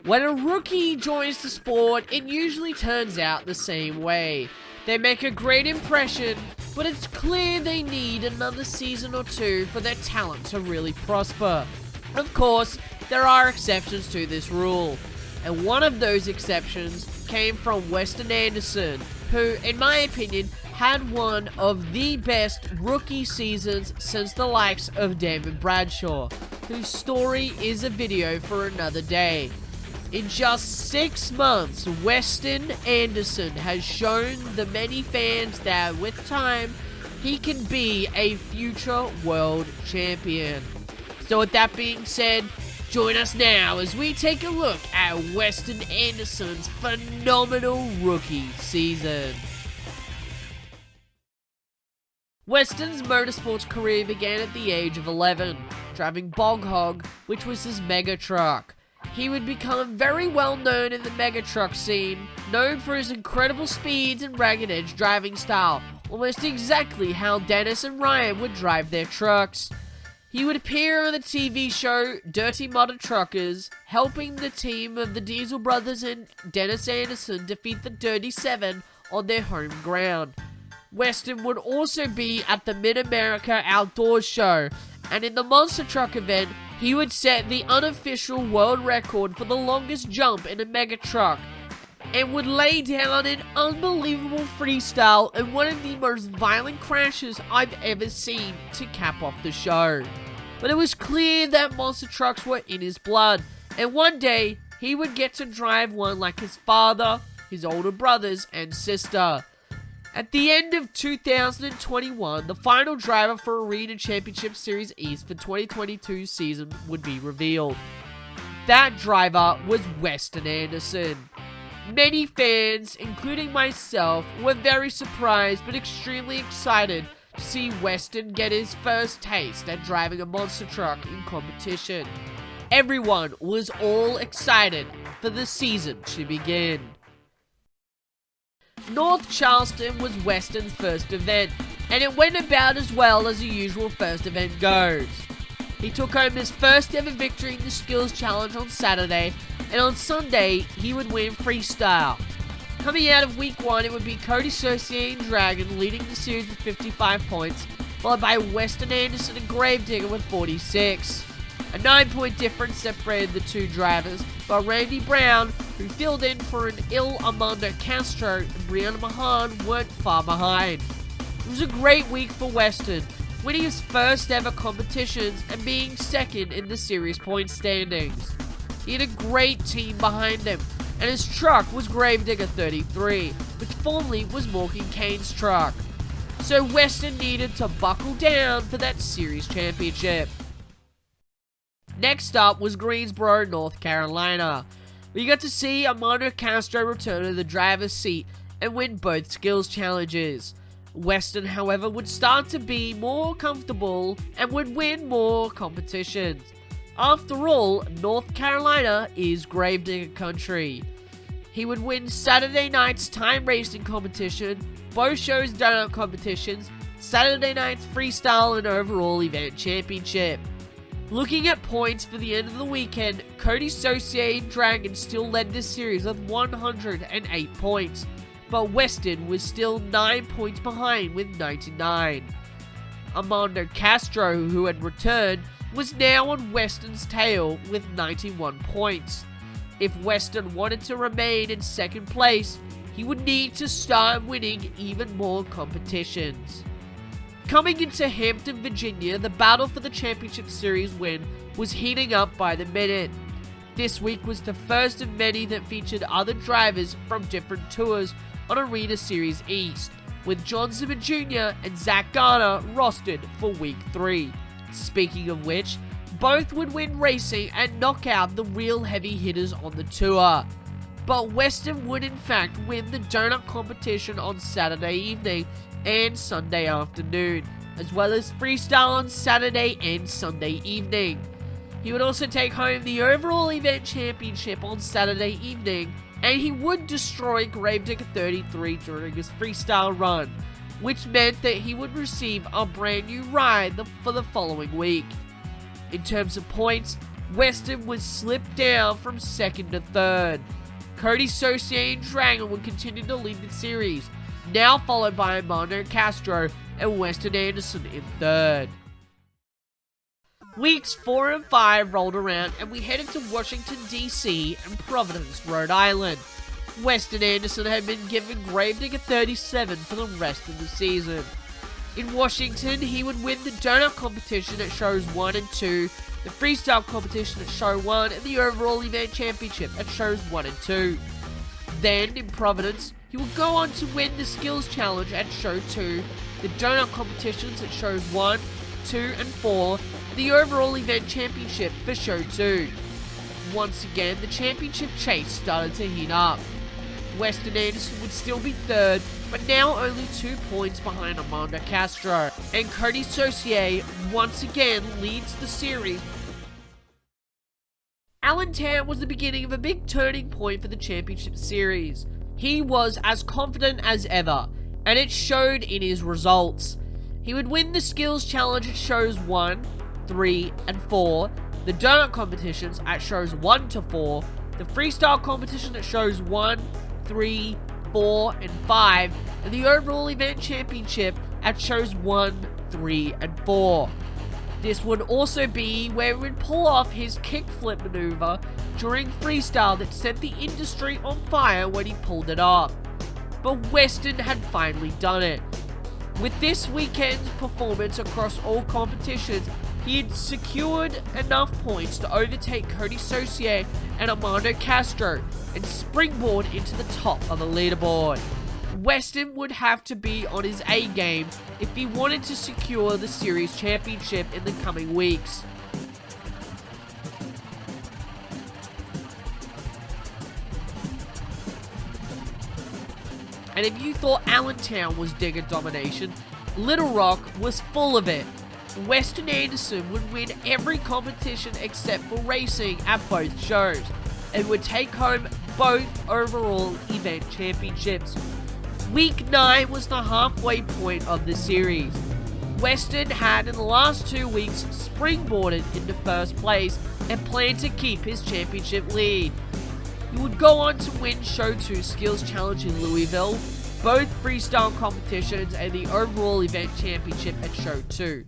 When a rookie joins the sport, it usually turns out the same way. They make a great impression, but it's clear they need another season or two for their talent to really prosper. Of course, there are exceptions to this rule, and one of those exceptions came from Weston Anderson, who, in my opinion, had one of the best rookie seasons since the likes of Damon Bradshaw, whose story is a video for another day. In just 6 months, Weston Anderson has shown the many fans that with time, he can be a future world champion. So with that being said, join us now as we take a look at Weston Anderson's phenomenal rookie season. Weston's motorsports career began at the age of 11, driving Bog Hog, which was his mega truck. He would become very well known in the mega truck scene, known for his incredible speeds and ragged edge driving style, almost exactly how Dennis and Ryan would drive their trucks. He would appear on the TV show Dirty Modern Truckers, helping the team of the Diesel Brothers and Dennis Anderson defeat the Dirty Seven on their home ground. Weston would also be at the Mid-America Outdoors Show, and in the Monster Truck event, he would set the unofficial world record for the longest jump in a mega truck, and would lay down an unbelievable freestyle and one of the most violent crashes I've ever seen to cap off the show. But it was clear that monster trucks were in his blood, and one day he would get to drive one like his father, his older brothers, and sister. At the end of 2021, the final driver for Arena Championship Series East for 2022 season would be revealed. That driver was Weston Anderson. Many fans, including myself, were very surprised but extremely excited to see Weston get his first taste at driving a monster truck in competition. Everyone was all excited for the season to begin. North Charleston was Weston's first event, and it went about as well as the usual first event goes. He took home his first ever victory in the Skills Challenge on Saturday, and on Sunday, he would win freestyle. Coming out of week 1, it would be Cody Saucier and Dragon leading the series with 55 points, followed by Weston Anderson and Gravedigger with 46. A 9-point difference separated the two drivers, but Randy Brown, who filled in for an ill Armando Castro and Brianna Mahan, weren't far behind. It was a great week for Weston, winning his first ever competitions and being second in the series point standings. He had a great team behind him, and his truck was Gravedigger 33, which formerly was Morgan Kane's truck. So Weston needed to buckle down for that series championship. Next up was Greensboro, North Carolina. We got to see Armando Castro return to the driver's seat and win both skills challenges. Weston, however, would start to be more comfortable and would win more competitions. After all, North Carolina is Gravedigger country. He would win Saturday night's time racing competition, both shows donut competitions, Saturday night's freestyle and overall event championship. Looking at points for the end of the weekend, Cody Saucier and Dragon still led this series with 108 points, but Weston was still 9 points behind with 99. Armando Castro, who had returned, was now on Weston's tail with 91 points. If Weston wanted to remain in second place, he would need to start winning even more competitions. Coming into Hampton, Virginia, the battle for the championship series win was heating up by the minute. This week was the first of many that featured other drivers from different tours on Arena Series East, with John Zimmer Jr. and Zach Garner rostered for week 3. Speaking of which, both would win racing and knock out the real heavy hitters on the tour. But Weston would in fact win the donut competition on Saturday evening and Sunday afternoon, as well as freestyle on Saturday and Sunday evening. He would also take home the overall event championship on Saturday evening, and he would destroy Gravedigger 33 during his freestyle run, which meant that he would receive a brand new ride for the following week. In terms of points, Weston would slip down from 2nd to 3rd. Cody Saucier and Dragon would continue to lead the series, now followed by Armando Castro and Weston Anderson in 3rd. Weeks 4 and 5 rolled around and we headed to Washington, D.C. and Providence, Rhode Island. Weston Anderson had been given Gravedigger 37 for the rest of the season. In Washington, he would win the donut competition at shows 1 and 2, the freestyle competition at show 1, and the overall event championship at shows 1 and 2. Then, in Providence, he would go on to win the skills challenge at show 2, the donut competitions at shows 1, 2, and 4, and the overall event championship for show 2. Once again, the championship chase started to heat up. Weston Anderson would still be 3rd, but now only 2 points behind Armando Castro. And Cody Saucier once again leads the series. Allentown was the beginning of a big turning point for the championship series. He was as confident as ever, and it showed in his results. He would win the skills challenge at shows 1, 3, and 4, the donut competitions at shows 1 to 4, the freestyle competition at shows 1, 3, 4, and 5, and the overall event championship at shows 1, 3, and 4. This would also be where he would pull off his kickflip maneuver during freestyle that set the industry on fire when he pulled it off. But Weston had finally done it. With this weekend's performance across all competitions, he had secured enough points to overtake Cody Saucier and Armando Castro and springboard into the top of the leaderboard. Weston would have to be on his A game if he wanted to secure the series championship in the coming weeks. And if you thought Allentown was digger domination, Little Rock was full of it. Weston Anderson would win every competition except for racing at both shows, and would take home both overall event championships. Week 9 was the halfway point of the series. Weston had in the last 2 weeks springboarded into first place and planned to keep his championship lead. He would go on to win Show 2 Skills Challenge in Louisville, both freestyle competitions, and the overall event championship at Show 2.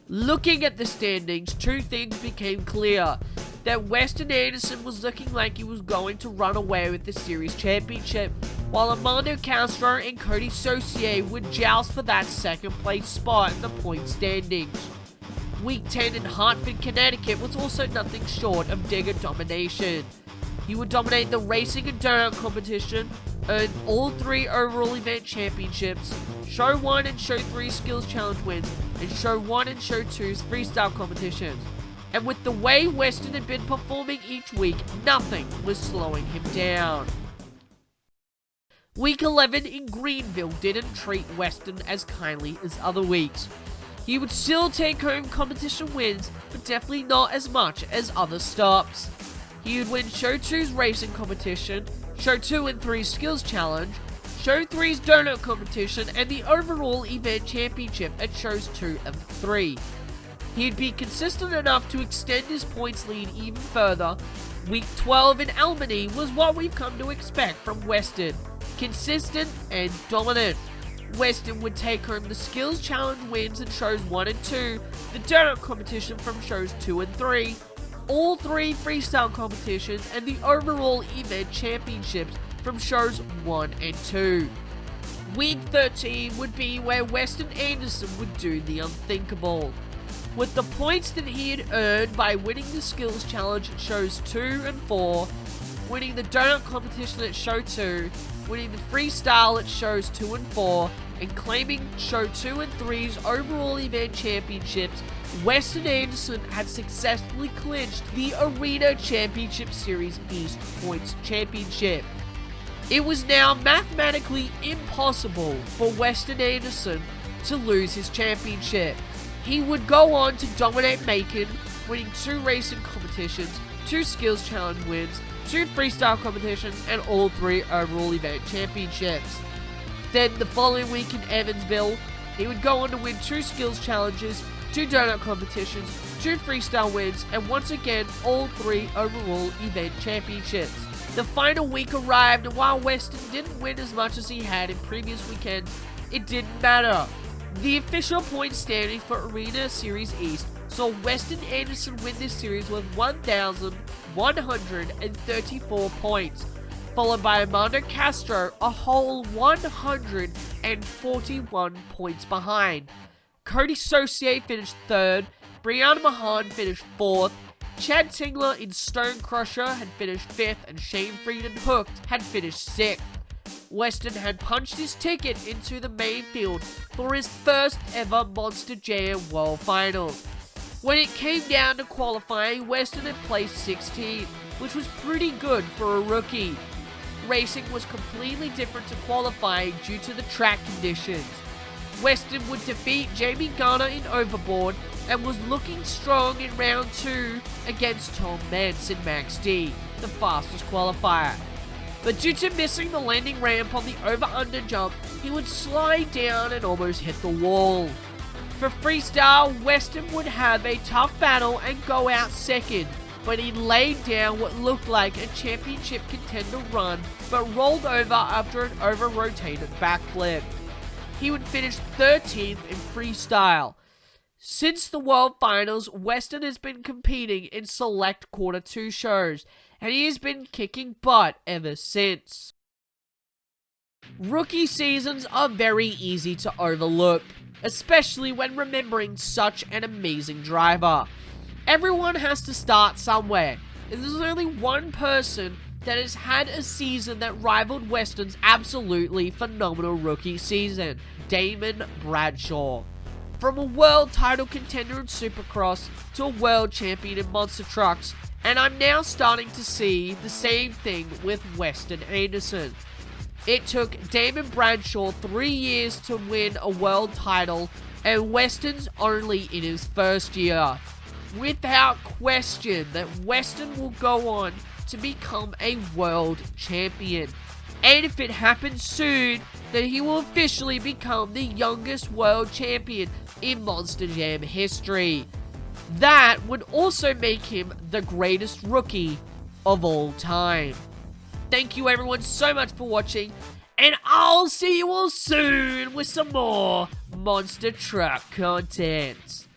Looking at the standings, 2 things became clear. That Weston Anderson was looking like he was going to run away with the series championship, while Armando Castro and Cody Saucier would joust for that 2nd place spot in the point standings. Week 10 in Hartford, Connecticut was also nothing short of digger domination. He would dominate the racing and donut competition, earn all 3 overall event championships, Show 1 and Show 3 skills challenge wins, and Show 1 and Show 2's freestyle competitions. And with the way Weston had been performing each week, nothing was slowing him down. Week 11 in Greenville didn't treat Weston as kindly as other weeks. He would still take home competition wins, but definitely not as much as other stops. He would win Show 2's racing competition, Show 2 and 3's skills challenge, Show 3's donut competition, and the overall event championship at Shows 2 and 3. He'd be consistent enough to extend his points lead even further. Week 12 in Albany was what we've come to expect from Weston. Consistent and dominant. Weston would take home the skills challenge wins in shows 1 and 2, the donut competition from shows 2 and 3, all 3 freestyle competitions, and the overall event championships from shows 1 and 2. Week 13 would be where Weston Anderson would do the unthinkable. With the points that he had earned by winning the skills challenge at shows 2 and 4, winning the donut competition at show 2, winning the freestyle at shows 2 and 4, and claiming show 2 and 3's overall event championships, Weston Anderson had successfully clinched the Arena Championship Series East Points Championship. It was now mathematically impossible for Weston Anderson to lose his championship. He would go on to dominate Macon, winning 2 racing competitions, 2 skills challenge wins, 2 freestyle competitions, and all 3 overall event championships. Then the following week in Evansville, he would go on to win 2 skills challenges, 2 donut competitions, 2 freestyle wins, and once again, all 3 overall event championships. The final week arrived, and while Weston didn't win as much as he had in previous weekends, it didn't matter. The official point standing for Arena Series East saw Weston Anderson win this series with 1,134 points, followed by Armando Castro a whole 141 points behind. Cody Saucier finished 3rd, Brianna Mahan finished 4th, Chad Tingler in Stone Crusher had finished 5th, and Shane Frieden Hooked had finished 6th. Weston had punched his ticket into the main field for his first ever Monster Jam World Finals. When it came down to qualifying, Weston had placed 16th, which was pretty good for a rookie. Racing was completely different to qualifying due to the track conditions. Weston would defeat Jamie Garner in Overboard and was looking strong in round 2 against Tom Mance in Max D, the fastest qualifier. But due to missing the landing ramp on the over-under jump, he would slide down and almost hit the wall. For freestyle, Weston would have a tough battle and go out 2nd, but he laid down what looked like a championship contender run, but rolled over after an over-rotated backflip. He would finish 13th in freestyle. Since the World Finals, Weston has been competing in select Quarter 2 shows, and he has been kicking butt ever since. Rookie seasons are very easy to overlook, especially when remembering such an amazing driver. Everyone has to start somewhere, and there's only one person that has had a season that rivaled Weston's absolutely phenomenal rookie season, Damon Bradshaw. From a world title contender in Supercross to a world champion in monster trucks, and I'm now starting to see the same thing with Weston Anderson. It took Damon Bradshaw 3 years to win a world title, and Weston's only in his first year. Without question that Weston will go on to become a world champion. And if it happens soon, then he will officially become the youngest world champion in Monster Jam history. That would also make him the greatest rookie of all time. Thank you everyone so much for watching, and I'll see you all soon with some more Monster Truck content.